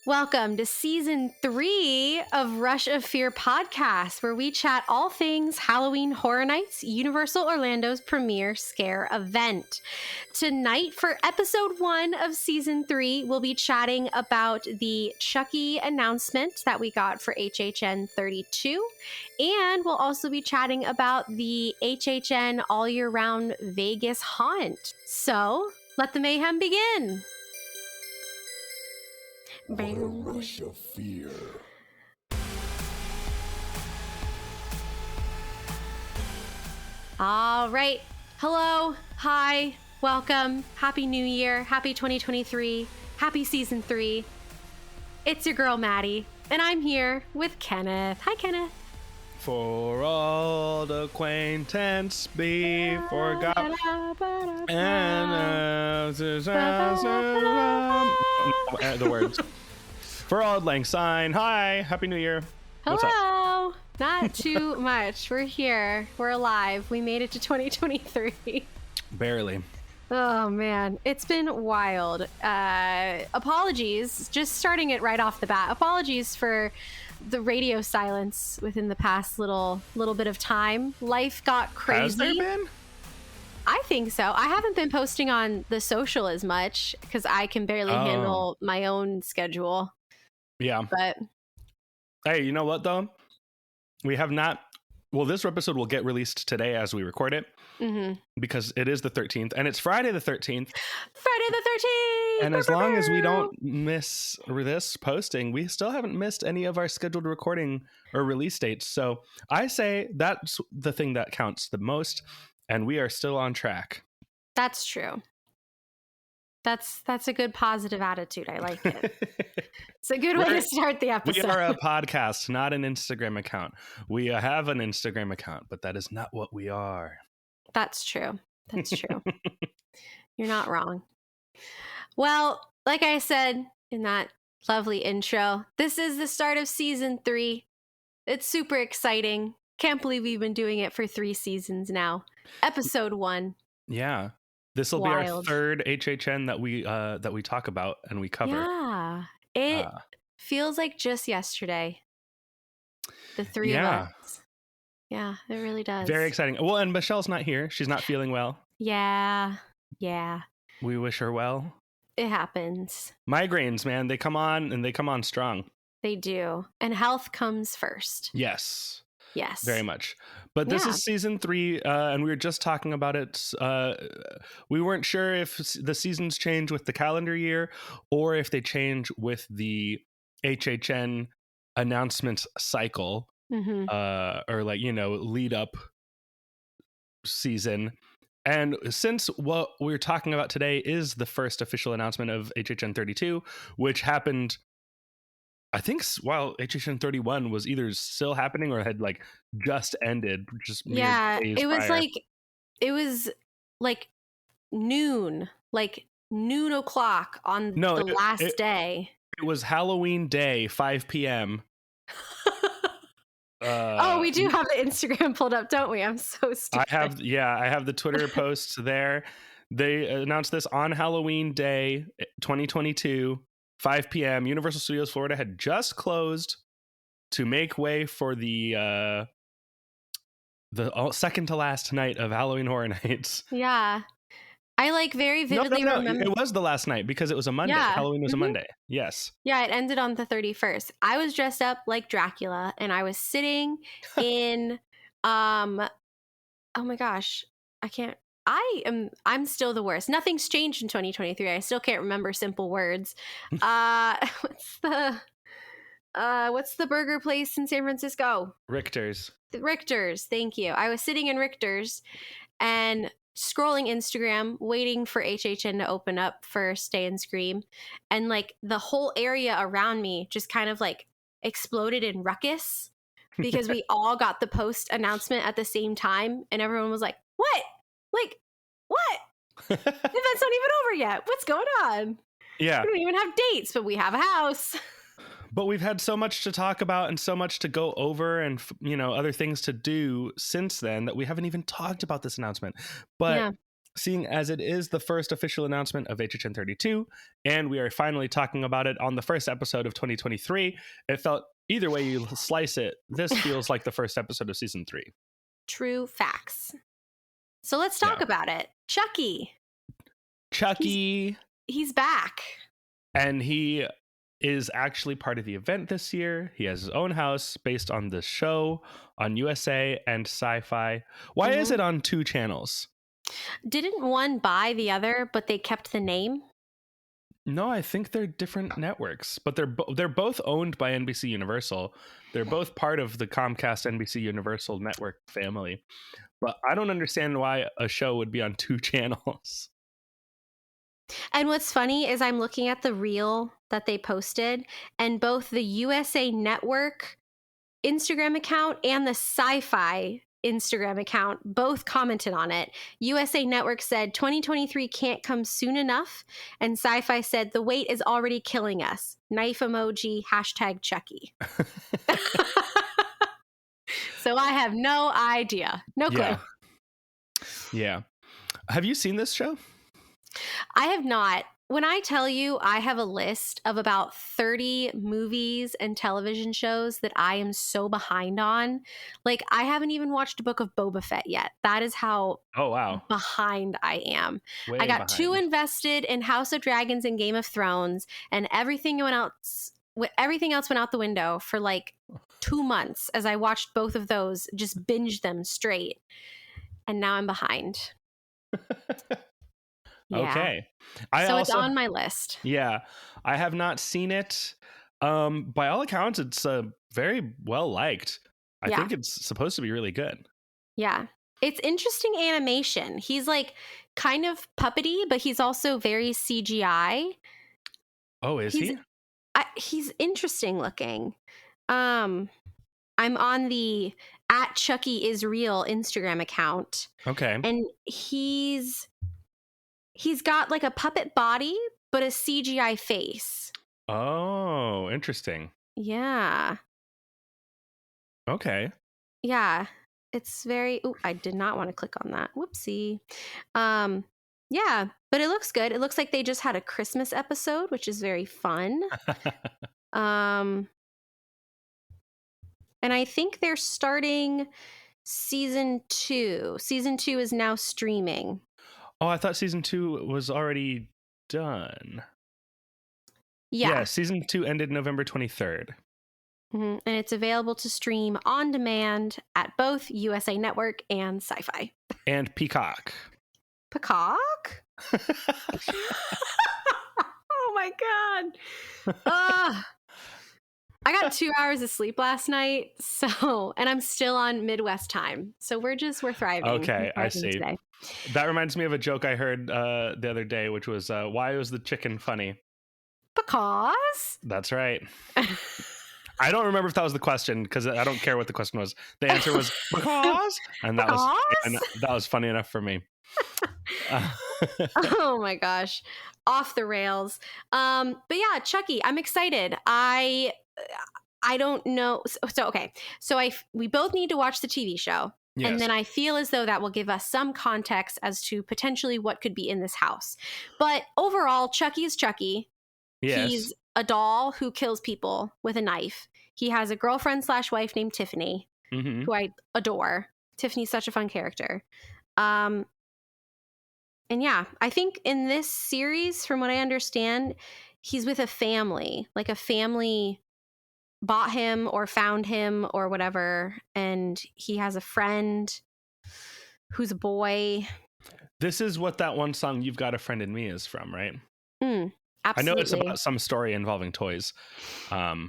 Welcome to season 3 of Rush of Fear podcast, where we chat all things Halloween Horror Nights, Universal Orlando's premiere scare event. Tonight, for episode 1 of season 3, we'll be chatting about the Chucky announcement that we got for HHN32, and we'll also be chatting about the HHN all year round Vegas haunt. So, let the mayhem begin. What a rush of fear. All right. Hello. Hi. Welcome. Happy New Year. Happy 2023. Happy season 3. It's your girl, Maddie, and I'm here with Kenneth. Hi, Kenneth. For old acquaintance be forgot and the words. For Auld Lang Syne. Hi, Happy New Year. What's up? Hello. Not too much. We're here. We're alive. We made it to 2023. Barely. Oh, man. It's been wild. Apologies. Just starting it right off the bat. Apologies for the radio silence within the past little bit of time. Life got crazy. Has there been? I think so. I haven't been posting on the social as much because I can barely handle my own schedule. Yeah. But hey, you know what though? We have not. Well, this episode will get released today as we record it because it is the 13th and it's Friday the 13th. Friday the 13th! And as long as we don't miss this posting, we still haven't missed any of our scheduled recording or release dates. So I say that's the thing that counts the most, and we are still on track. That's true. That's a good positive attitude. I like it. It's a good way to start the episode. We are a podcast, not an Instagram account. We have an Instagram account, but that is not what we are. That's true. That's true. You're not wrong. Well, like I said in that lovely intro, this is the start of season 3. It's super exciting. Can't believe we've been doing it for 3 seasons now. Episode 1. Yeah. This will be our third HHN that we talk about and we cover. Yeah. It feels like just yesterday. The 3 of us. Yeah, it really does. Very exciting. Well, and Michelle's not here. She's not feeling well. Yeah. We wish her well. It happens. Migraines, man, they come on and they come on strong. They do. And health comes first. Yes. Very much. But this is season 3, and we were just talking about it. We weren't sure if the seasons change with the calendar year or if they change with the HHN announcement cycle, or lead up season. And since what we're talking about today is the first official announcement of HHN32, which happened, I think, while HHN31 was either still happening or had just ended. It was like noon o'clock on the last day. It was Halloween day, 5 p.m. We do have the Instagram pulled up, don't we? I'm so stupid. I have the Twitter posts there. They announced this on Halloween day, 2022. 5 p.m. Universal Studios Florida had just closed to make way for the second to last night of Halloween Horror Nights. Yeah. I very vividly remember. It was the last night because it was a Monday. Yeah. Halloween was a Monday. Yes. Yeah, it ended on the 31st. I was dressed up like Dracula and I was sitting in oh my gosh, I'm still the worst. Nothing's changed in 2023. I still can't remember simple words. What's the burger place in San Francisco? Richter's. Richter's, thank you. I was sitting in Richter's and scrolling Instagram, waiting for HHN to open up for Stay and Scream. And the whole area around me just kind of exploded in ruckus because we all got the post announcement at the same time. And everyone was like, what? What? The event's not even over yet. What's going on? Yeah. We don't even have dates, but we have a house. But we've had so much to talk about and so much to go over and, other things to do since then that we haven't even talked about this announcement. But seeing as it is the first official announcement of HHN32, and we are finally talking about it on the first episode of 2023. It felt, either way you slice it, this feels like the first episode of season 3. True facts. So let's talk about it. Chucky. He's back. And he is actually part of the event this year. He has his own house based on the show on USA and Sci-Fi. Why is it on 2 channels? Didn't one buy the other, but they kept the name? No, I think they're different networks, but they're both owned by NBC Universal. They're both part of the Comcast NBC Universal network family. But I don't understand why a show would be on 2 channels. And what's funny is I'm looking at the reel that they posted, and both the USA Network Instagram account and the Sci-Fi Instagram account both commented on it. USA Network said 2023 can't come soon enough, and Sci-Fi said the wait is already killing us. Knife emoji, #Chucky. So I have no idea. No clue. Yeah. Have you seen this show? I have not. When I tell you I have a list of about 30 movies and television shows that I am so behind on, like I haven't even watched a book of Boba Fett yet. That is how behind I am. I got too invested in House of Dragons and Game of Thrones, and everything else went out the window for like 2 months as I watched both of those, just binged them straight. And now I'm behind. Yeah. Okay. It's on my list. Yeah. I have not seen it. By all accounts, it's very well liked. I think it's supposed to be really good. Yeah. It's interesting animation. He's like kind of puppety, but he's also very CGI. Oh, is he? He's interesting looking. I'm on the @ChuckyIsReal Instagram account. Okay. And he's got like a puppet body, but a CGI face. Oh, interesting. Yeah. Okay. Yeah. It's very... Ooh, I did not want to click on that. Whoopsie. Yeah, but it looks good. It looks like they just had a Christmas episode, which is very fun. And I think they're starting season 2. Season 2 is now streaming. Oh, I thought season 2 was already done. Yeah. Season 2 ended November 23rd. And it's available to stream on demand at both USA Network and Sci-Fi. And Peacock. Peacock? Oh my God. I got 2 hours of sleep last night, and I'm still on Midwest time. So we're thriving. Okay, I see. Today. That reminds me of a joke I heard the other day, which was, why was the chicken funny? Because? That's right. I don't remember if that was the question, because I don't care what the question was. The answer was because, and that was funny enough for me. Oh my gosh, off the rails. But yeah, Chucky, I'm excited. I don't know. We both need to watch the TV show. Yes. And then I feel as though that will give us some context as to potentially what could be in this house. But overall, Chucky is Chucky. Yes. He's a doll who kills people with a knife. He has a girlfriend/wife named Tiffany, who I adore. Tiffany's such a fun character. And yeah, I think in this series, from what I understand, he's with a family. Like a family bought him or found him or whatever. And he has a friend who's a boy. This is what that one song, You've Got a Friend in Me, is from, right? Absolutely. I know it's about some story involving toys. I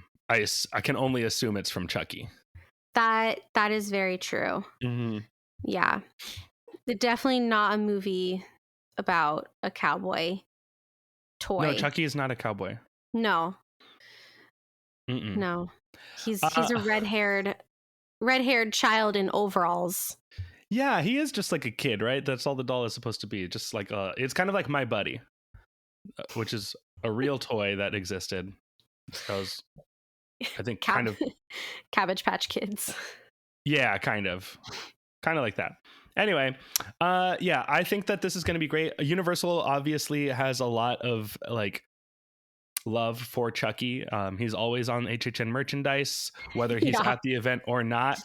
can only assume it's from Chucky. That is very true. Mm-hmm. Yeah. Definitely not a movie about a cowboy toy. No, Chucky is not a cowboy. No. Mm-mm. No. He's a red-haired child in overalls. Yeah, he is just like a kid, right? That's all the doll is supposed to be. Just like it's kind of like My Buddy, which is a real toy that existed. Because I think kind of Cabbage Patch Kids. Yeah, kind of like that. Anyway, yeah, I think that this is going to be great. Universal obviously has a lot of like love for Chucky. He's always on HHN merchandise, whether he's Yeah. at the event or not.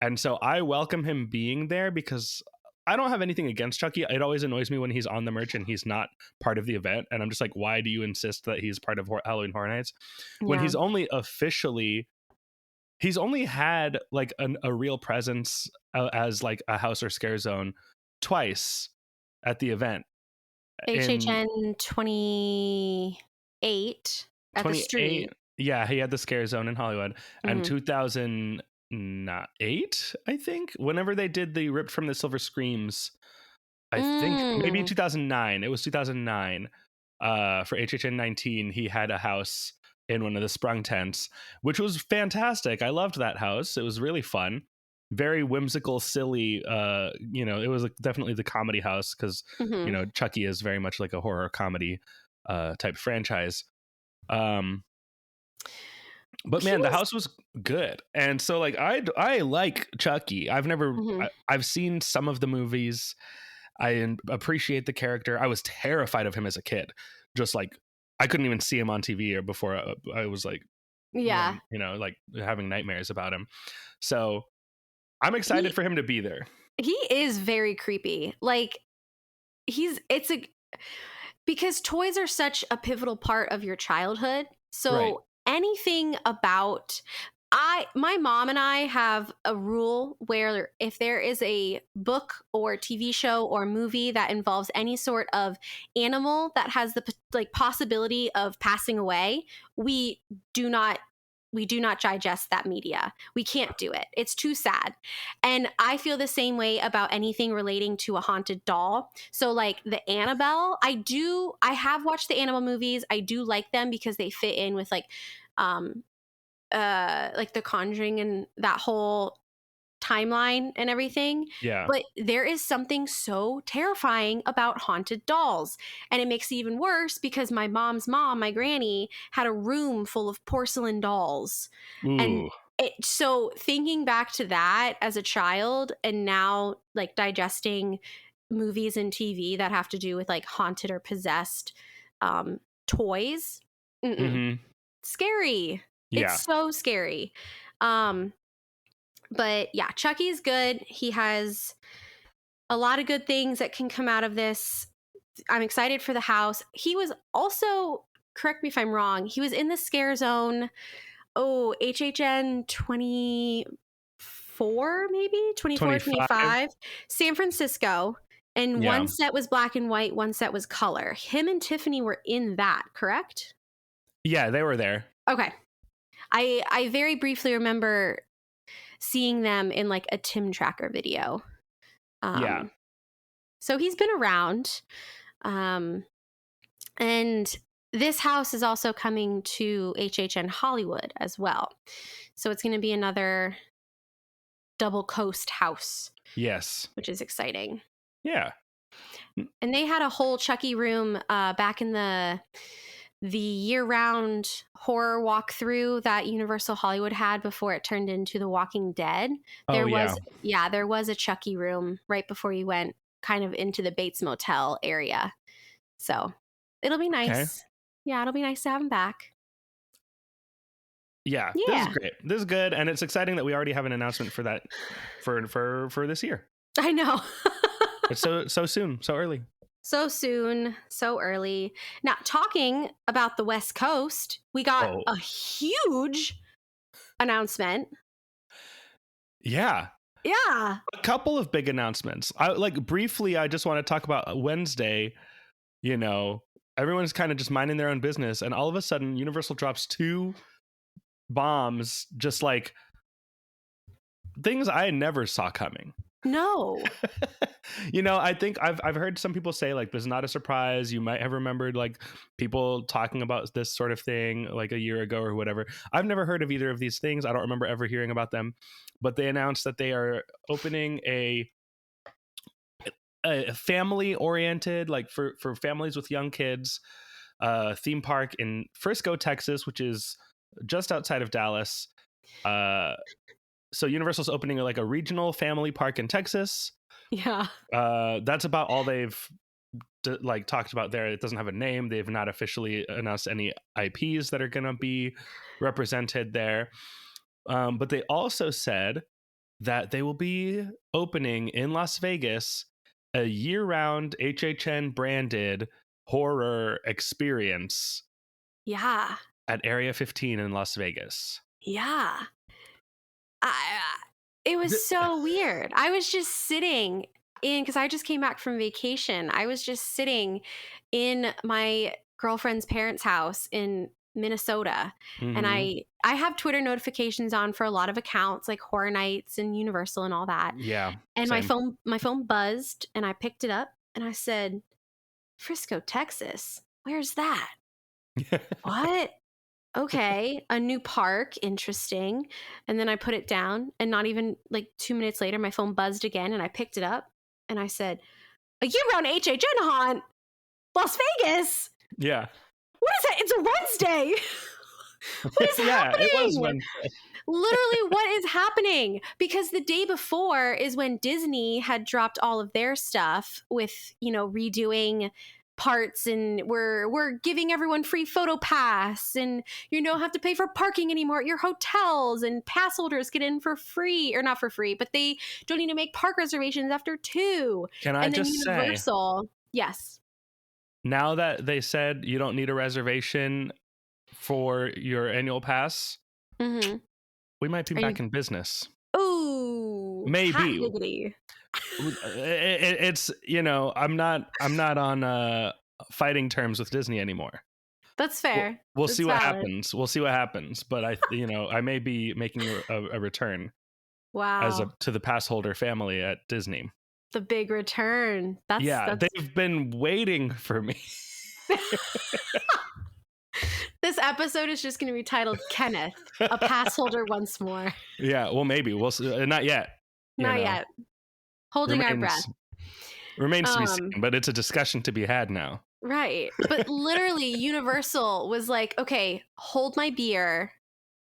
And so I welcome him being there because I don't have anything against Chucky. It always annoys me when he's on the merch and he's not part of the event. And I'm just like, why do you insist that he's part of Halloween Horror Nights when Yeah. he's only had like a real presence as like a house or scare zone twice at the event in HHN 28 at the 28. street. Yeah, he had the scare zone in Hollywood. And Mhm. 2008, I think, whenever they did the Ripped from the Silver Screams, I think maybe Mm. 2009. It was 2009. For HHN 19, he had a house in one of the Sprung tents, which was fantastic. I loved that house. It was really fun, very whimsical, silly. It was like definitely the comedy house because Mhm. Chucky is very much like a horror comedy type franchise. But He man, the was house was good, and so like I like Chucky. Mhm. I've seen some of the movies. Appreciate the character. I was terrified of him as a kid. Just like I couldn't even see him on TV or before I was like Yeah. like having nightmares about him. So I'm excited He for him to be there. he is very creepy. Like it's a because toys are such a pivotal part of your childhood. Right. So anything about my mom and I have a rule where if there is a book or TV show or movie that involves any sort of animal that has the like possibility of passing away, we do not digest that media. We can't do it. It's too sad. And I feel the same way about anything relating to a haunted doll. So like the Annabelle, I have watched the Annabelle movies. I do like them because they fit in with like the Conjuring and that whole timeline and everything. Yeah. But there is something so terrifying about haunted dolls. And it makes it even worse because my mom's mom, my granny, had a room full of porcelain dolls. And Ooh. so thinking back to that as a child and now like digesting movies and TV that have to do with like haunted or possessed toys, Mm-hmm. scary. It's Yeah. so scary. Um, but yeah, Chucky's good. He has a lot of good things that can come out of this. I'm excited for the house. He was also, correct me if I'm wrong, he was in the scare zone. Oh, HHN 24, maybe 24, 25. 25, San Francisco. And Yeah. one set was black and white, one set was color. Him and Tiffany were in that, correct? Yeah, they were there. Okay. I very briefly remember seeing them in like a Tim Tracker video. Yeah. So he's been around. And this house is also coming to HHN Hollywood as well. So it's going to be another double coast house, Yes. which is exciting. Yeah. And they had a whole Chucky room back in the year-round horror walkthrough that Universal Hollywood had before it turned into The Walking Dead. There was a Chucky room right before you went kind of into the Bates Motel area. So it'll be nice. Okay. Yeah, it'll be nice to have him back. Yeah, Yeah. This is great. This is good, and it's exciting that we already have an announcement for that for this year. I know. It's so soon, so early. So soon, so early. Now, talking about the West Coast, we got a huge announcement. Yeah. Yeah. A couple of big announcements. Briefly, I just want to talk about Wednesday. Everyone's kind of just minding their own business, and all of a sudden, Universal drops 2 bombs, just like things I never saw coming. No. I think I've heard some people say like this is not a surprise. You might have remembered like people talking about this sort of thing like a year ago or whatever. I've never heard of either of these things. I don't remember ever hearing about them, but they announced that they are opening a family oriented, like for families with young kids, theme park in Frisco, Texas, which is just outside of Dallas. So Universal's opening like a regional family park in Texas Yeah. That's about all they've like talked about there. It doesn't have a name. They've not officially announced any IPs that are going to be represented there. But they also said that they will be opening in Las Vegas a year-round HHN branded horror experience Yeah. at Area 15 in Las Vegas. Yeah. It was so weird. I was just sitting because I just came back from vacation. I was just sitting in my girlfriend's parents' house in Minnesota, and Mhm. I have Twitter notifications on for a lot of accounts like Horror Nights and Universal and all that. Yeah, And same. my phone buzzed, and I picked it up and I said, "Frisco, Texas. Where's that? What? Okay, a new park, interesting." And then I put it down, and not even like 2 minutes later, my phone buzzed again, and I picked it up, and I said, "A year-round HHN haunt, Las Vegas. Yeah. What is that? It's a Wednesday. What is Yeah, it was happening? Wednesday. Literally, what is happening?" Because the day before is when Disney had dropped all of their stuff with, redoing parts, and we're giving everyone free photo pass, and you don't have to pay for parking anymore at your hotels, and pass holders get in for free, or not for free, but they don't need to make park reservations after 2. Can I And then just say, Universal, yes. now that they said you don't need a reservation for your annual pass, Mm-hmm. we might be Are back you? in business. Ooh, hot Maybe. diggity. It's, I'm not on fighting terms with Disney anymore. That's We'll, fair. we'll That's see what valid. happens. We'll see what happens. But I may be making a return Wow. to the pass holder family at Disney. The big return. That's Yeah, they've been waiting for me. This episode is just going to be titled Kenneth, a pass holder once more. Yeah, well, maybe we'll see. Not yet. Not yet. Holding our breath. Remains to be seen, but it's a discussion to be had now. Right. But literally, Universal was like, okay, hold my beer.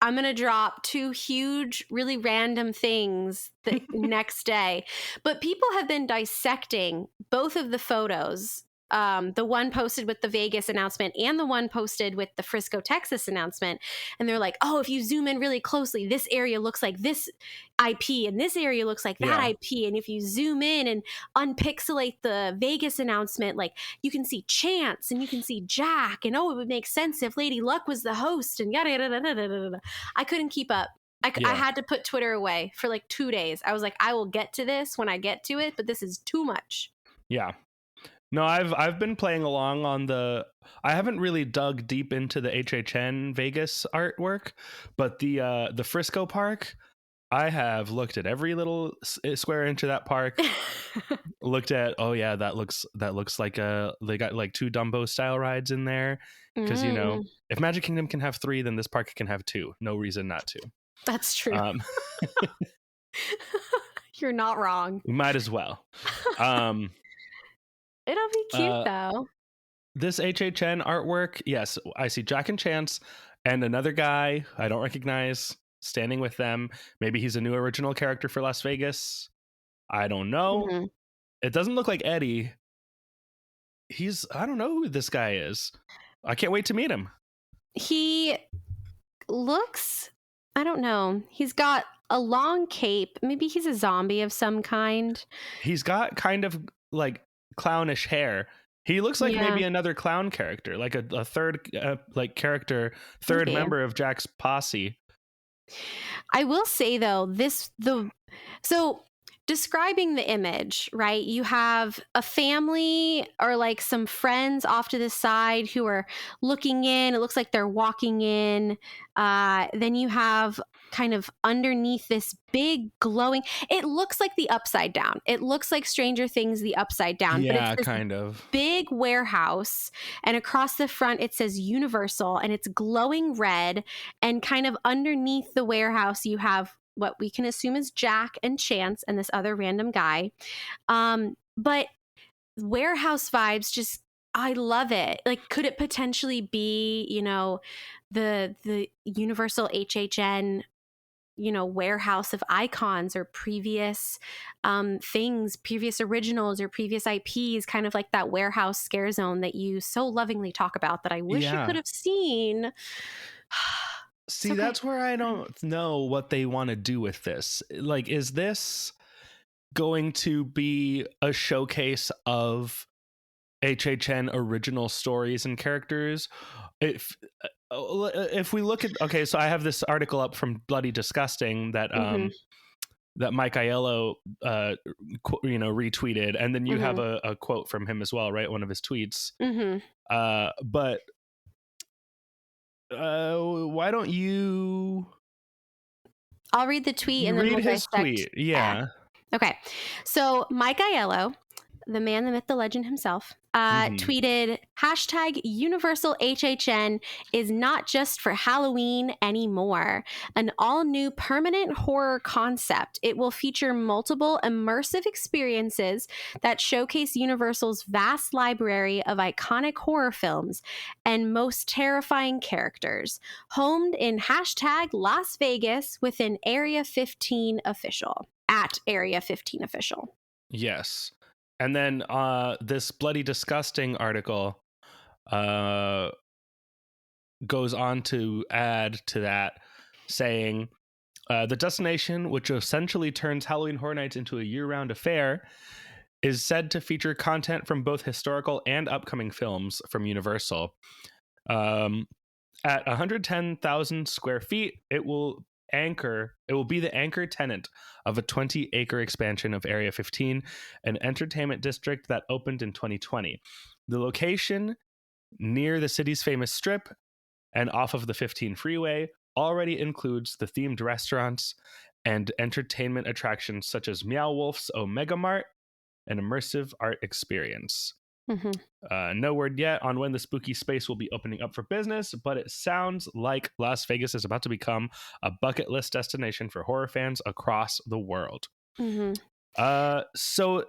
I'm going to drop 2 huge, really random things the next day. But people have been dissecting both of the photos, the one posted with the Vegas announcement and the one posted with the Frisco, Texas announcement. And they're like, oh, if you zoom in really closely, this area looks like this IP and this area looks like that IP. And if you zoom in and unpixelate the Vegas announcement, like you can see Chance and you can see Jack, and it would make sense if Lady Luck was the host, and yada yada yada yada yada. I couldn't keep up. I had to put Twitter away for like 2 days. I was like, I will get to this when I get to it, but this is too much. Yeah. No, I've been playing along on I haven't really dug deep into the HHN Vegas artwork, but the Frisco park, I have looked at every little square inch of that park. Looked at, oh yeah, that looks like they got like 2 Dumbo style rides in there, because if Magic Kingdom can have 3, then this park can have 2. No reason not to. That's true. You're not wrong. We might as well. It'll be cute though. This HHN artwork, yes, I see Jack and Chance and another guy I don't recognize standing with them. Maybe he's a new original character for Las Vegas. I don't know. Mm-hmm. It doesn't look like Eddie. I don't know who this guy is. I can't wait to meet him. He looks, I don't know. He's got a long cape. Maybe he's a zombie of some kind. He's got kind of like clownish hair. He looks like maybe another clown character, like a third member of Jack's posse. I will say though, so describing the image, right? You have a family or like some friends off to the side who are looking in. It looks like they're walking in. Then you have kind of underneath this big glowing, it looks like the Upside Down. It looks like Stranger Things, the Upside Down. Yeah, but it's this kind of big warehouse, and across the front it says Universal, and it's glowing red, and kind of underneath the warehouse you have what we can assume is Jack and Chance and this other random guy. But warehouse vibes, just, I love it. Like, could it potentially be, the Universal HHN warehouse of icons or previous things, previous originals or previous IPs, kind of like that warehouse scare zone that you so lovingly talk about that I wish you could have seen. See, okay. That's where I don't know what they want to do with this. Like, is this going to be a showcase of HHN original stories and characters? If we look at, okay, so I have this article up from Bloody Disgusting that that Mike Aiello retweeted, and then you have a quote from him as well, right? One of his tweets. But why don't you? I'll read the tweet and then read we'll his dissect. tweet. Yeah. Okay. So Mike Aiello, the man, the myth, the legend himself, tweeted, #Universal HHN is not just for Halloween anymore. An all-new permanent horror concept. It will feature multiple immersive experiences that showcase Universal's vast library of iconic horror films and most terrifying characters. Homed in #Las Vegas within Area 15 official. At Area 15 official. Yes. And then this Bloody Disgusting article goes on to add to that, saying, the destination, which essentially turns Halloween Horror Nights into a year-round affair, is said to feature content from both historical and upcoming films from Universal. At 110,000 square feet, it will be the anchor tenant of a 20-acre expansion of Area 15, an entertainment district that opened in 2020. The location, near the city's famous strip and off of the 15 freeway, already includes the themed restaurants and entertainment attractions such as Meow Wolf's Omega Mart, an immersive art experience. No word yet on when the spooky space will be opening up for business, but it sounds like Las Vegas is about to become a bucket list destination for horror fans across the world. So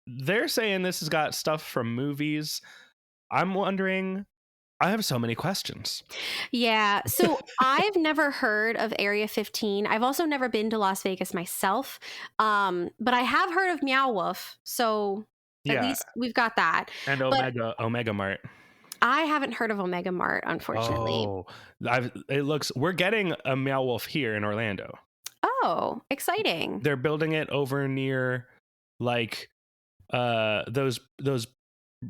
they're saying this has got stuff from movies. I'm wondering, I have so many questions. Yeah. So I've never heard of Area 15. I've also never been to Las Vegas myself. But I have heard of Meow Wolf. So at least we've got that. And Omega Mart. I haven't heard of Omega Mart, unfortunately. Oh, we're getting a Meow Wolf here in Orlando. Oh, exciting. They're building it over near like those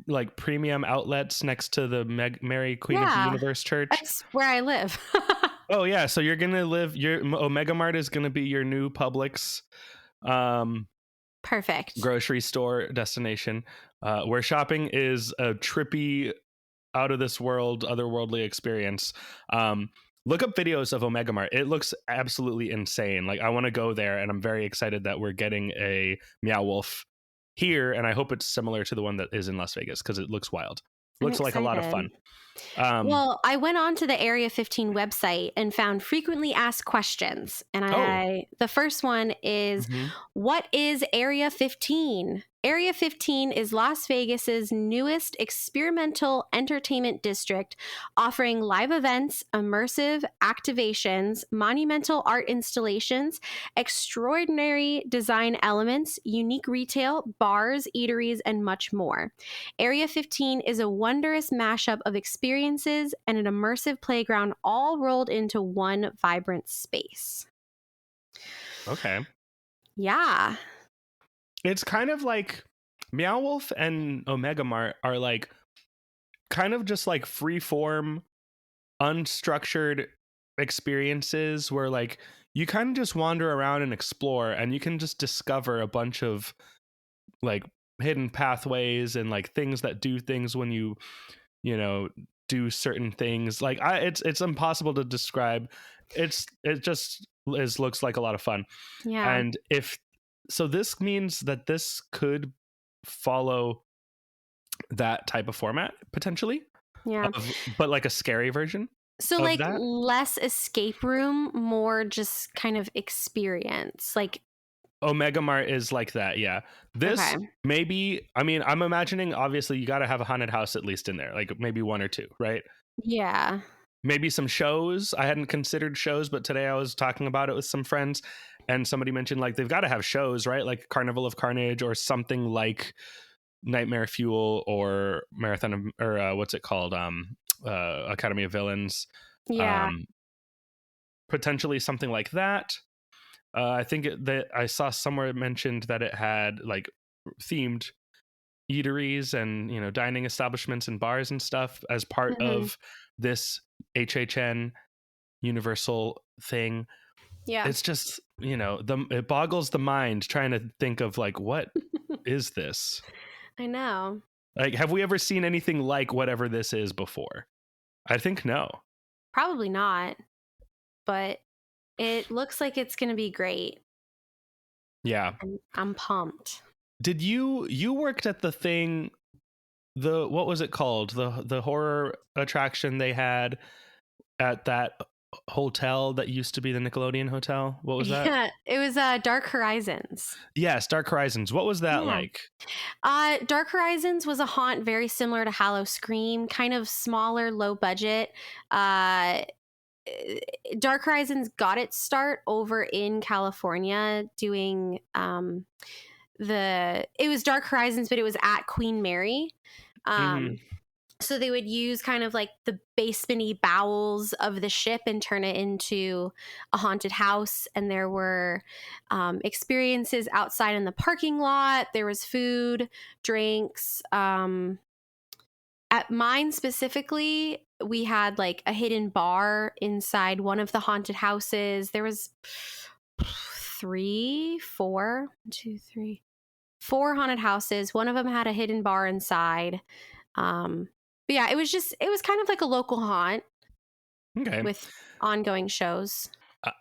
like premium outlets next to the Mary Queen of the Universe Church. That's where I live. Oh yeah, so you're gonna live. Your Omega Mart is gonna be your new Publix, perfect grocery store destination, where shopping is a trippy, out of this world, otherworldly experience. Look up videos of Omega Mart. It looks absolutely insane. Like, I want to go there, and I'm very excited that we're getting a Meow Wolf here, and I hope it's similar to the one that is in Las Vegas because it looks wild. Looks like a lot of fun. Well, I went on to the Area 15 website and found frequently asked questions. And the first one is, what is Area 15? Area 15 is Las Vegas's newest experimental entertainment district, offering live events, immersive activations, monumental art installations, extraordinary design elements, unique retail, bars, eateries, and much more. Area 15 is a wondrous mashup of experiences and an immersive playground all rolled into one vibrant space. Okay. Yeah. It's kind of like Meow Wolf and Omega Mart are like kind of just like free-form, unstructured experiences where like you kind of just wander around and explore, and you can just discover a bunch of like hidden pathways and like things that do things when you do certain things. Like it's impossible to describe. It just looks like a lot of fun. Yeah. And so this means that this could follow that type of format potentially. Yeah. But like a scary version. So like that? Less escape room, more just kind of experience. Like Omega Mart is like that, yeah. This maybe, I mean, I'm imagining obviously you got to have a haunted house at least in there, like maybe one or two, right? Yeah. maybe some shows. I hadn't considered shows, but today I was talking about it with some friends, and somebody mentioned like they've got to have shows, right? Like Carnival of Carnage or something like Nightmare Fuel or Marathon of, or what's it called? Academy of Villains. Yeah. Potentially something like that. I think that I saw somewhere mentioned that it had like themed eateries and, you know, dining establishments and bars and stuff as part of this HHN Universal thing. Yeah. It's just, you know, it boggles the mind trying to think of like, what is this? I know. Like, have we ever seen anything like whatever this is before? I think no. Probably not. But it looks like it's going to be great. Yeah. I'm pumped. Did you worked at the thing, what was it called? The horror attraction they had at that hotel that used to be the Nickelodeon hotel? What was that? Yeah, it was Dark Horizons. Yes, Dark Horizons. What was that like? Dark Horizons was a haunt very similar to Hallow Scream, kind of smaller, low budget. Dark Horizons got its start over in California doing it was Dark Horizons, but it was at Queen Mary. So they would use kind of like the basement-y bowels of the ship and turn it into a haunted house. And there were experiences outside in the parking lot. There was food, drinks. At mine specifically, we had like a hidden bar inside one of the haunted houses. There was four haunted houses. One of them had a hidden bar inside. But yeah, it was kind of like a local haunt. Okay. With ongoing shows.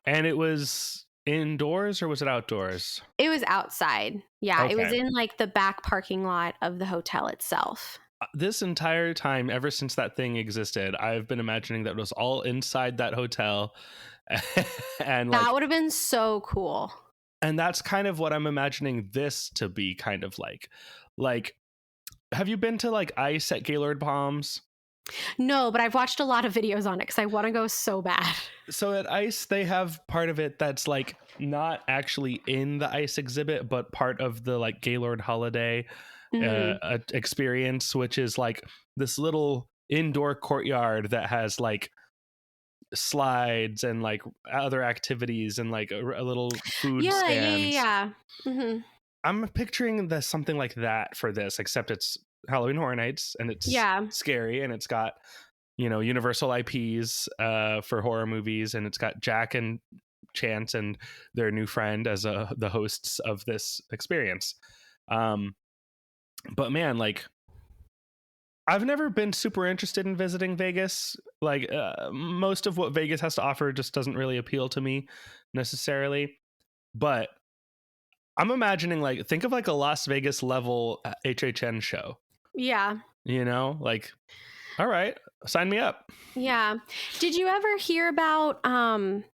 And it was indoors or was it outdoors? It was outside. Yeah, okay. It was in like the back parking lot of the hotel itself. This entire time, ever since that thing existed, I've been imagining that it was all inside that hotel. And that would have been so cool. And that's kind of what I'm imagining this to be kind of like. Like, have you been to like ice at Gaylord Palms? No, but I've watched a lot of videos on it because I want to go so bad. So at ice, they have part of it that's like not actually in the ice exhibit, but part of the like Gaylord holiday experience, which is like this little indoor courtyard that has like slides and like other activities and like a little food stands. Yeah. I'm picturing something like that for this, except it's Halloween Horror Nights and it's scary and it's got, you know, Universal IPs for horror movies, and it's got Jack and Chance and their new friend as the hosts of this experience. But man, like, I've never been super interested in visiting Vegas. Like, most of what Vegas has to offer just doesn't really appeal to me necessarily. But I'm imagining, like, think of like a Las Vegas level HHN show. Yeah. You know, like, all right, sign me up. Yeah. Did you ever hear about,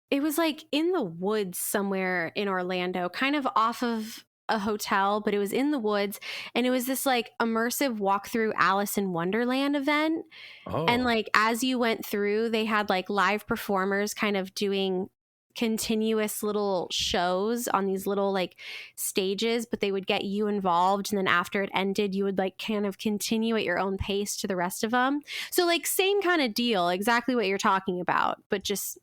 it was like in the woods somewhere in Orlando, kind of off of a hotel, but it was in the woods, and it was this like immersive walkthrough Alice in Wonderland event. And like as you went through, they had like live performers kind of doing continuous little shows on these little like stages, but they would get you involved, and then after it ended, you would like kind of continue at your own pace to the rest of them. So like same kind of deal, exactly what you're talking about, but just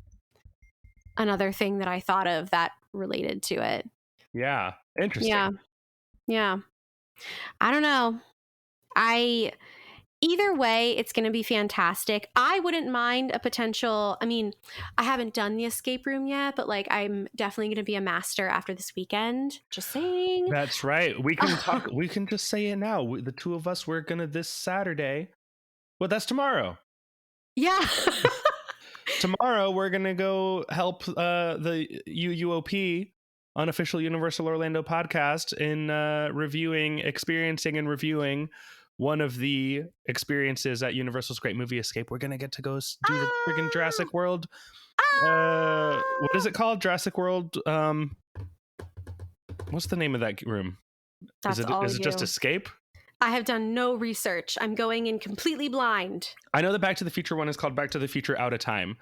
another thing that I thought of that related to it. Yeah. Interesting. Yeah. I don't know. Either way, it's going to be fantastic. I wouldn't mind a potential, I mean, I haven't done the escape room yet, but like I'm definitely going to be a master after this weekend. Just saying. That's right. We can talk. We can just say it now. The two of us, we're going to this Saturday. Well, that's tomorrow. Yeah. Tomorrow, we're going to go help the UUOP, Unofficial Universal Orlando podcast, in experiencing and reviewing one of the experiences at Universal's Great Movie Escape. We're gonna get to go do the friggin' Jurassic World. What is it called? Jurassic World. What's the name of that room? Is it just Escape? I have done no research. I'm going in completely blind. I know the Back to the Future one is called Back to the Future Out of Time,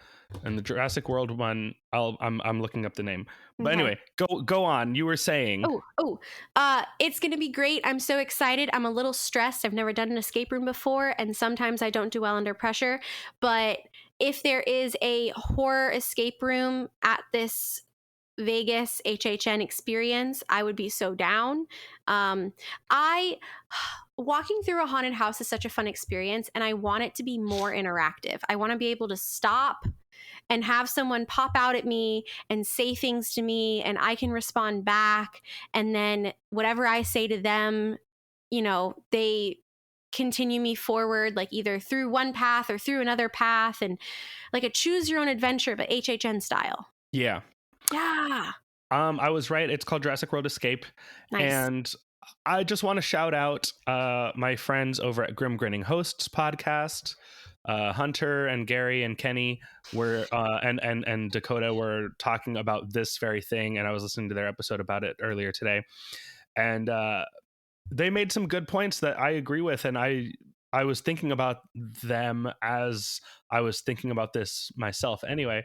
and the Jurassic World one, I'm looking up the name. But Okay. anyway, go on. You were saying. It's gonna be great. I'm so excited. I'm a little stressed. I've never done an escape room before, and sometimes I don't do well under pressure. But if there is a horror escape room at this Vegas HHN experience, I would be so down. I walking through a haunted house is such a fun experience, and I want it to be more interactive. I want to be able to stop and have someone pop out at me and say things to me, and I can respond back, and then whatever I say to them, they continue me forward, like either through one path or through another path, and like a choose your own adventure but HHN style. Yeah. I was right. It's called Jurassic World Escape. Nice. And I just want to shout out my friends over at Grim Grinning Hosts podcast. Hunter and Gary and Kenny were and Dakota were talking about this very thing, and I was listening to their episode about it earlier today. And they made some good points that I agree with, and I was thinking about them as I was thinking about this myself anyway.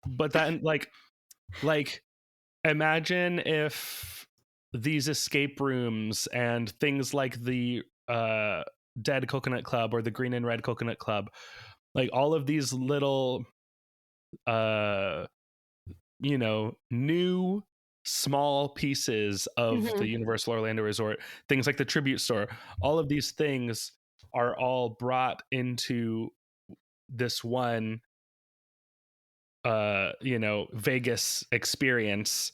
But then like imagine if these escape rooms and things like the Dead Coconut Club or the Green and Red Coconut Club, like all of these little new small pieces of the Universal Orlando Resort, things like the tribute store, all of these things are all brought into this one Vegas experience.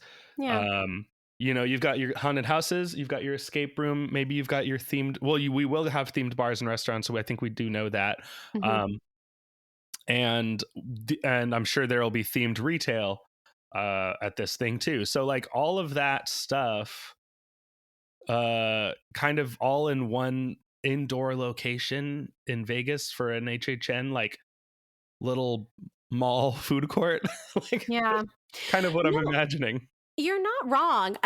You've got your haunted houses, you've got your escape room, maybe you've got your themed, we will have themed bars and restaurants, so I think we do know that. And I'm sure there'll be themed retail at this thing too, so like all of that stuff kind of all in one indoor location in Vegas for an HHN like little mall food court. Kind of what I'm imagining. You're not wrong.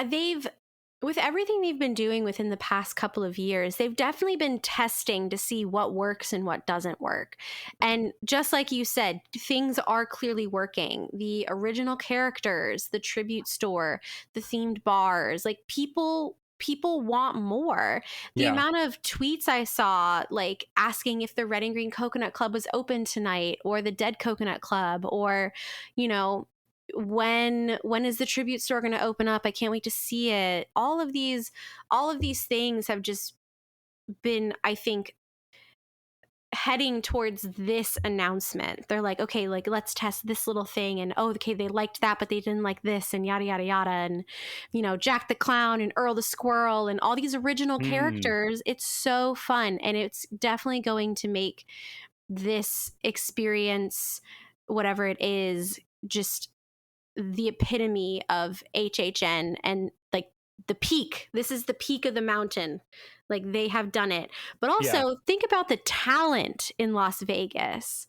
With everything they've been doing within the past couple of years, they've definitely been testing to see what works and what doesn't work. And just like you said, things are clearly working. The original characters, the tribute store, the themed bars, like people want more. The amount of tweets I saw, like asking if the Red and Green Coconut Club was open tonight, or the Dead Coconut Club, or, when is the tribute store going to open up? I can't wait to see it. All of these things have just been, I think, heading towards this announcement. They're like, okay, like let's test this little thing, and okay, they liked that but they didn't like this, and yada yada yada, and Jack the Clown and Earl the Squirrel and all these original characters. It's so fun, and it's definitely going to make this experience, whatever it is, just the epitome of HHN, and like the peak. This is the peak of the mountain. Like they have done it. But also think about the talent in Las Vegas.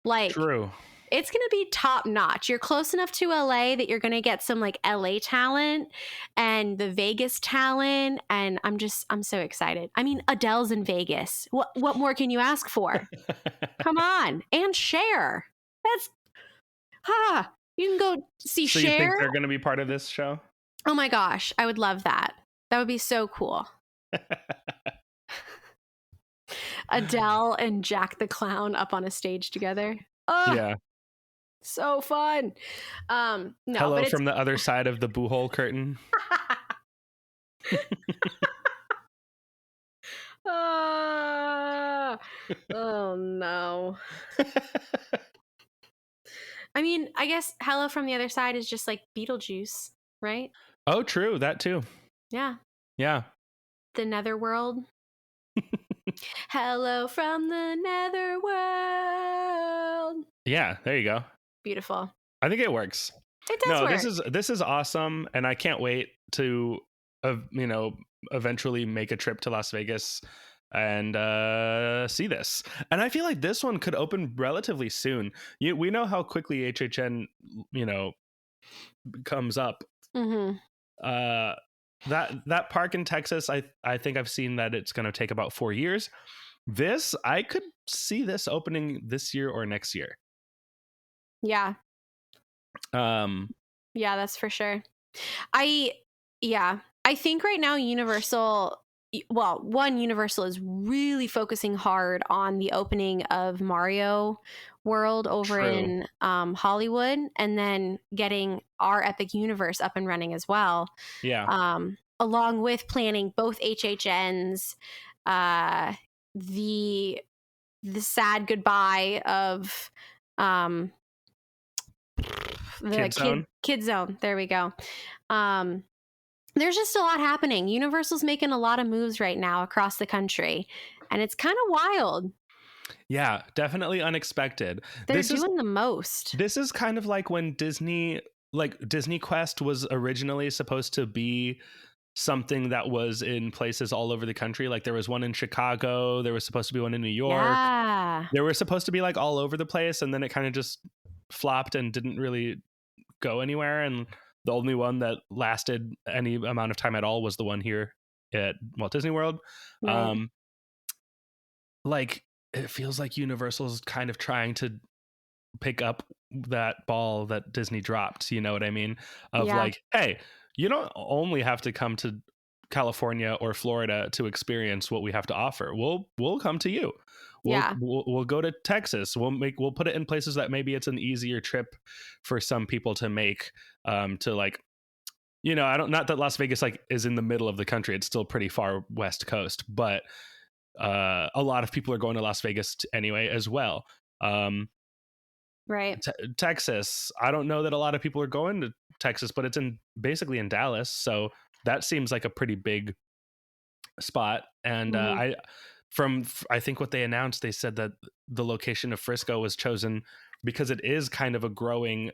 Like true. It's going to be top notch. You're close enough to LA that you're going to get some like LA talent and the Vegas talent. And I'm so excited. I mean, Adele's in Vegas. What more can you ask for? Come on. And Cher. That's, you can go see Cher. So you think they're going to be part of this show? Oh my gosh. I would love that. That would be so cool. Adele and Jack the Clown up on a stage together. Oh, yeah. So fun. No, hello from the other side of the boo hole curtain. Oh no. I mean, I guess hello from the other side is just like Beetlejuice, right? Oh, true. That too. Yeah. Yeah. The netherworld. Hello from the netherworld. Yeah, there you go. Beautiful. I think it works. It does work. This is awesome, and I can't wait to eventually make a trip to Las Vegas and see this. And I feel like this one could open relatively soon. We know how quickly HHN comes up. That park in Texas, I think I've seen that it's going to take about 4 years. This, I could see this opening this year or next year. Yeah. Yeah, that's for sure. I think right now Universal is really focusing hard on the opening of Mario World over True. in Hollywood, and then getting our Epic Universe up and running as well. Yeah. Along with planning both HHNs, the sad goodbye of the Kid Zone. There we go. There's just a lot happening. Universal's making a lot of moves right now across the country, and it's kind of wild. Yeah, definitely unexpected. They're doing the most. This is kind of like when Disney Quest was originally supposed to be something that was in places all over the country. Like there was one in Chicago, there was supposed to be one in New York. Yeah. There were supposed to be like all over the place, and then it kind of just flopped and didn't really go anywhere. And the only one that lasted any amount of time at all was the one here at Walt Disney World. Right. Like it feels like Universal's kind of trying to pick up that ball that Disney dropped. You know what I mean? Of like, hey, you don't only have to come to California or Florida to experience what we have to offer. We'll come to you. We'll go to Texas. We'll put it in places that maybe it's an easier trip for some people to make, to like, you know, not that Las Vegas like is in the middle of the country. It's still pretty far West Coast, but a lot of people are going to Las Vegas anyway as well. Right. Texas, I don't know that a lot of people are going to Texas, but it's basically in Dallas, so that seems like a pretty big spot. And I think what they announced, they said that the location of Frisco was chosen because it is kind of a growing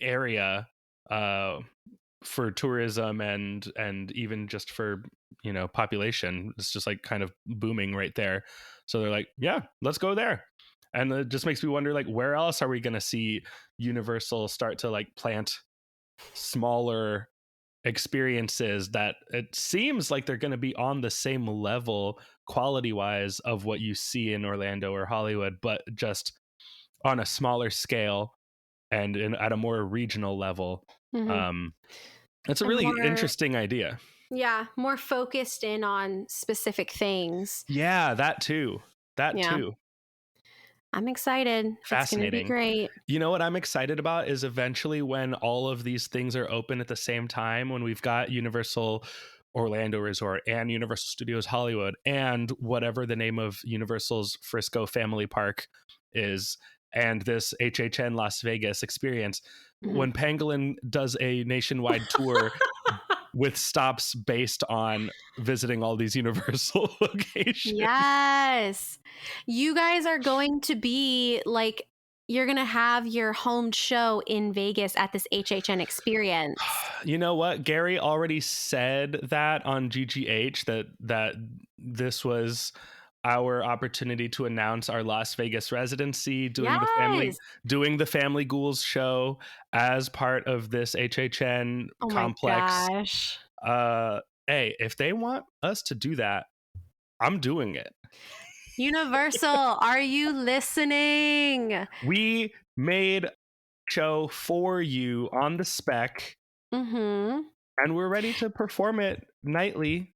area for tourism and even just for, you know, population. It's just like kind of booming right there. So they're like, yeah, let's go there. And it just makes me wonder, like, where else are we going to see Universal start to like plant smaller experiences that it seems like they're going to be on the same level quality wise of what you see in Orlando or Hollywood, but just on a smaller scale and at a more regional level. It's a really interesting idea. Yeah, more focused in on specific things. Yeah, that too. Too. I'm excited. Fascinating. It's going to be great. You know what I'm excited about is eventually when all of these things are open at the same time, when we've got Universal Orlando Resort and Universal Studios Hollywood and whatever the name of Universal's Frisco Family Park is, and this HHN Las Vegas experience, when Pangolin does a nationwide tour with stops based on visiting all these Universal locations. Yes. You guys are going to be like, you're going to have your home show in Vegas at this HHN experience. You know what? Gary already said that on GGH that this was our opportunity to announce our Las Vegas residency, doing the Family Ghouls show as part of this HHN complex. My gosh. Hey, if they want us to do that, I'm doing it. Universal, are you listening? We made a show for you on the spec, and we're ready to perform it nightly,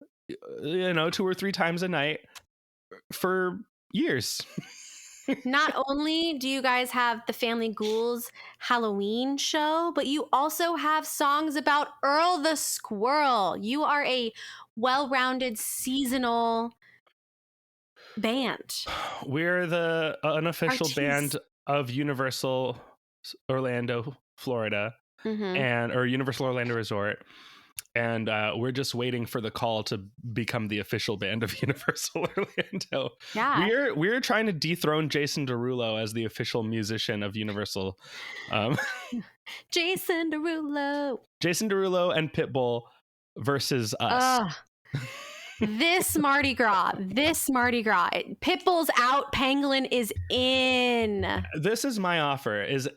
2 or 3 times a night for years. Not only do you guys have the Family Ghouls Halloween show, but you also have songs about Earl the Squirrel. You are a well-rounded seasonal band. We're the unofficial band of Universal Orlando, Florida, or Universal Orlando Resort. And we're just waiting for the call to become the official band of Universal Orlando. Yeah. We're trying to dethrone Jason Derulo as the official musician of Universal. Jason Derulo and Pitbull versus us. This Mardi Gras. Pitbull's out, Pangolin is in. This is my offer, is,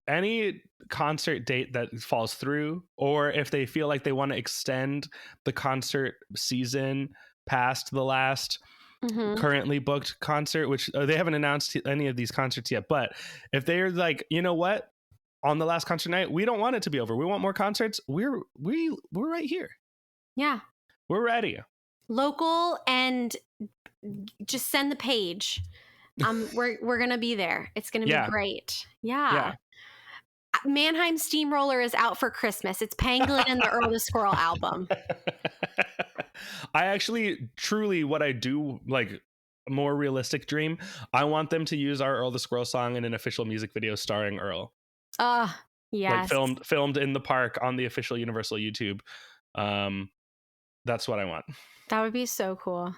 any concert date that falls through, or if they feel like they want to extend the concert season past the last currently booked concert, which they haven't announced any of these concerts yet, but if they're like, you know what, on the last concert night, we don't want it to be over, we want more concerts, we're right here. Yeah, we're ready. Local, and just send the page. We're gonna be there. It's gonna be great. Yeah. Mannheim Steamroller is out for Christmas. It's Pangolin and the Earl the Squirrel album. I actually, truly, what I do, like, more realistic dream, I want them to use our Earl the Squirrel song in an official music video starring Earl. Yes. Like filmed in the park on the official Universal YouTube. That's what I want. That would be so cool.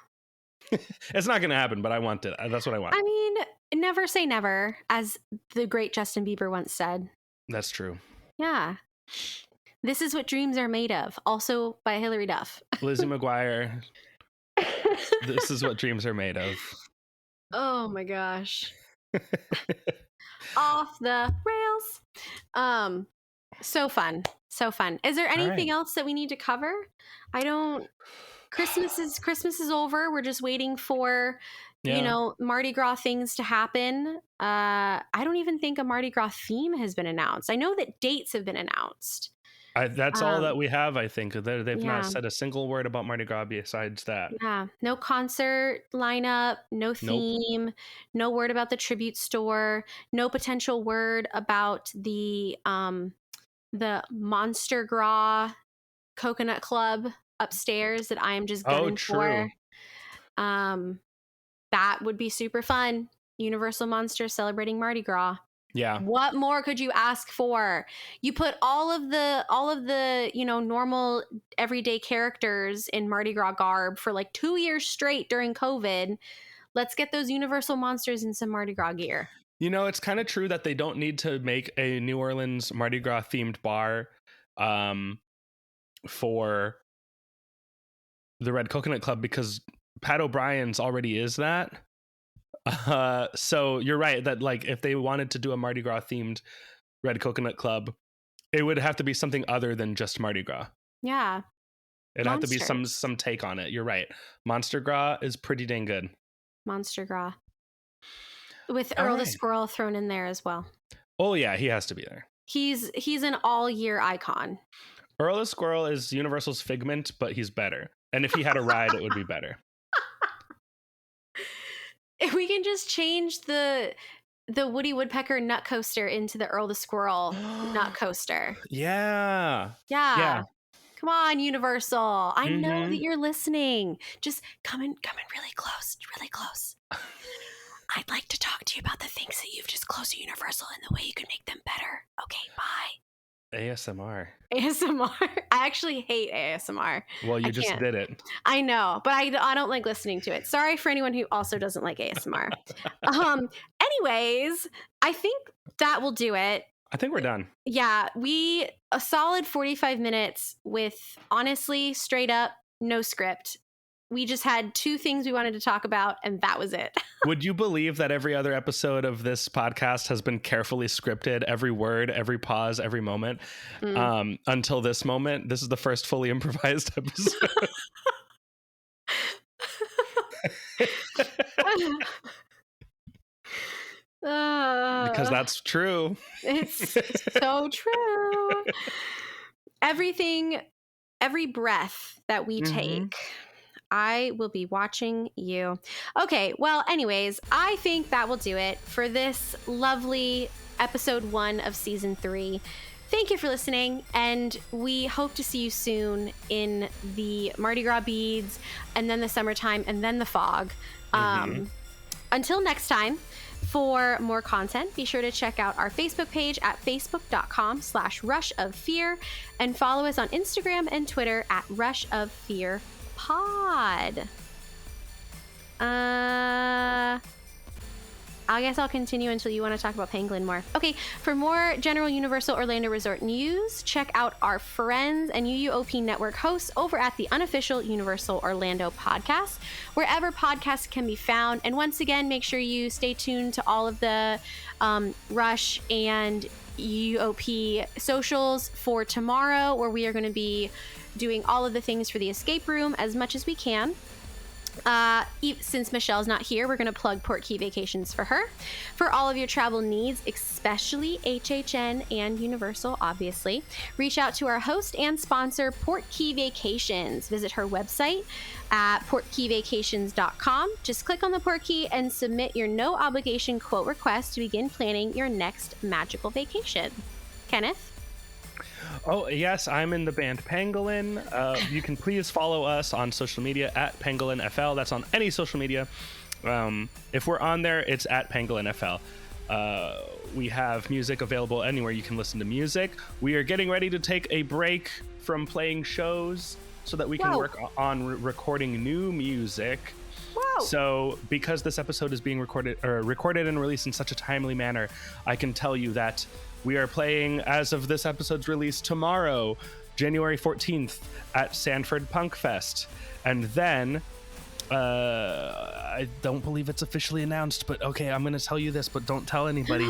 It's not going to happen, but I want it. That's what I want. I mean, never say never, as the great Justin Bieber once said. That's true. Yeah. This is what dreams are made of. Also by Hilary Duff. Lizzie McGuire. This is what dreams are made of. Oh my gosh. Off the rails. So fun. So fun. Is there anything else that we need to cover? Christmas is over. We're just waiting for Mardi Gras things to happen. I don't even think a Mardi Gras theme has been announced. I know that dates have been announced. That's all that we have, I think. They've not said a single word about Mardi Gras besides that. Yeah. No concert lineup, no theme, no word about the tribute store, no potential word about the Monster Gras Coconut Club upstairs that I am just gunning for. That would be super fun. Universal Monsters celebrating Mardi Gras. Yeah. What more could you ask for? You put all of the normal everyday characters in Mardi Gras garb for like 2 years straight during COVID. Let's get those Universal Monsters in some Mardi Gras gear. It's kind of true that they don't need to make a New Orleans Mardi Gras themed bar for the Red Coconut Club, because Pat O'Brien's already is that. So you're right that, like, if they wanted to do a Mardi Gras themed Red Coconut Club, it would have to be something other than just Mardi Gras. Yeah. It'd have to be some take on it. You're right. Monster Gras is pretty dang good. Monster Gras. With Earl the Squirrel thrown in there as well. Oh yeah, he has to be there. He's an all-year icon. Earl the Squirrel is Universal's Figment, but he's better. And if he had a ride, it would be better. If we can just change the Woody Woodpecker nut coaster into the Earl the Squirrel nut coaster. Yeah. Come on, Universal. I know that you're listening. Just come in really close. I'd like to talk to you about the things that you've just closed to Universal and the way you can make them better. Okay, bye. ASMR. I actually hate ASMR. Well, you just did it. I know, but I don't like listening to it. Sorry for anyone who also doesn't like ASMR. Anyways, I think that will do it. I think we're done. Yeah, a solid 45 minutes with, honestly, straight up, no script. We just had 2 things we wanted to talk about, and that was it. Would you believe that every other episode of this podcast has been carefully scripted? Every word, every pause, every moment. Until this moment. This is the first fully improvised episode. Because that's true. It's so true. Every breath that we take, I will be watching you. Okay, well, anyways, I think that will do it for this lovely episode 1 of season 3. Thank you for listening, and we hope to see you soon in the Mardi Gras beads, and then the summertime, and then the fog. Until next time, for more content, be sure to check out our Facebook page at facebook.com/rushoffear, and follow us on Instagram and Twitter at rushoffearpod. I guess I'll continue until you want to talk about Pangolin more. Okay, for more general Universal Orlando Resort news, check out our friends and UUOP network hosts over at the unofficial Universal Orlando podcast, wherever podcasts can be found. And once again, make sure you stay tuned to all of the Rush and UOP socials for tomorrow, where we are going to be doing all of the things for the escape room as much as we can. Since Michelle's not here, we're going to plug Port Key Vacations for her. For all of your travel needs, especially HHN and Universal, obviously, reach out to our host and sponsor, Port Key Vacations. Visit her website at portkeyvacations.com. Just click on the Port Key and submit your no-obligation quote request to begin planning your next magical vacation. Kenneth? Oh, yes, I'm in the band Pangolin. You can please follow us on social media at PangolinFL. That's on any social media. If we're on there, it's at PangolinFL. We have music available anywhere you can listen to music. We are getting ready to take a break from playing shows so that we can work on recording new music. Whoa. So because this episode is being recorded and released in such a timely manner, I can tell you that we are playing, as of this episode's release, tomorrow, January 14th, at Sanford Punk Fest. And then, I don't believe it's officially announced, but okay, I'm going to tell you this, but don't tell anybody.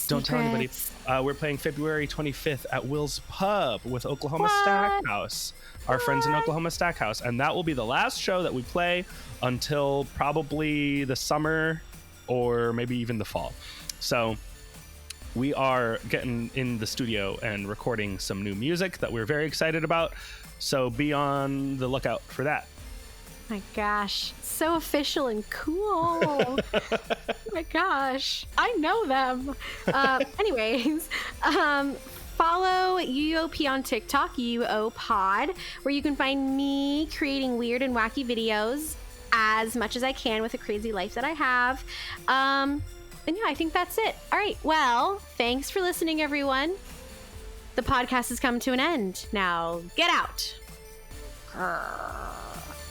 Don't tell anybody. We're playing February 25th at Will's Pub with Oklahoma Stackhouse, our friends in Oklahoma Stackhouse. And that will be the last show that we play until probably the summer or maybe even the fall. So we are getting in the studio and recording some new music that we're very excited about. So be on the lookout for that. My gosh, so official and cool. Oh my gosh, I know them. Anyways, follow UUOP on TikTok, UUOPod, where you can find me creating weird and wacky videos as much as I can with a crazy life that I have. And yeah, I think that's it. All right. Well, thanks for listening, everyone. The podcast has come to an end. Now, get out. Grrr.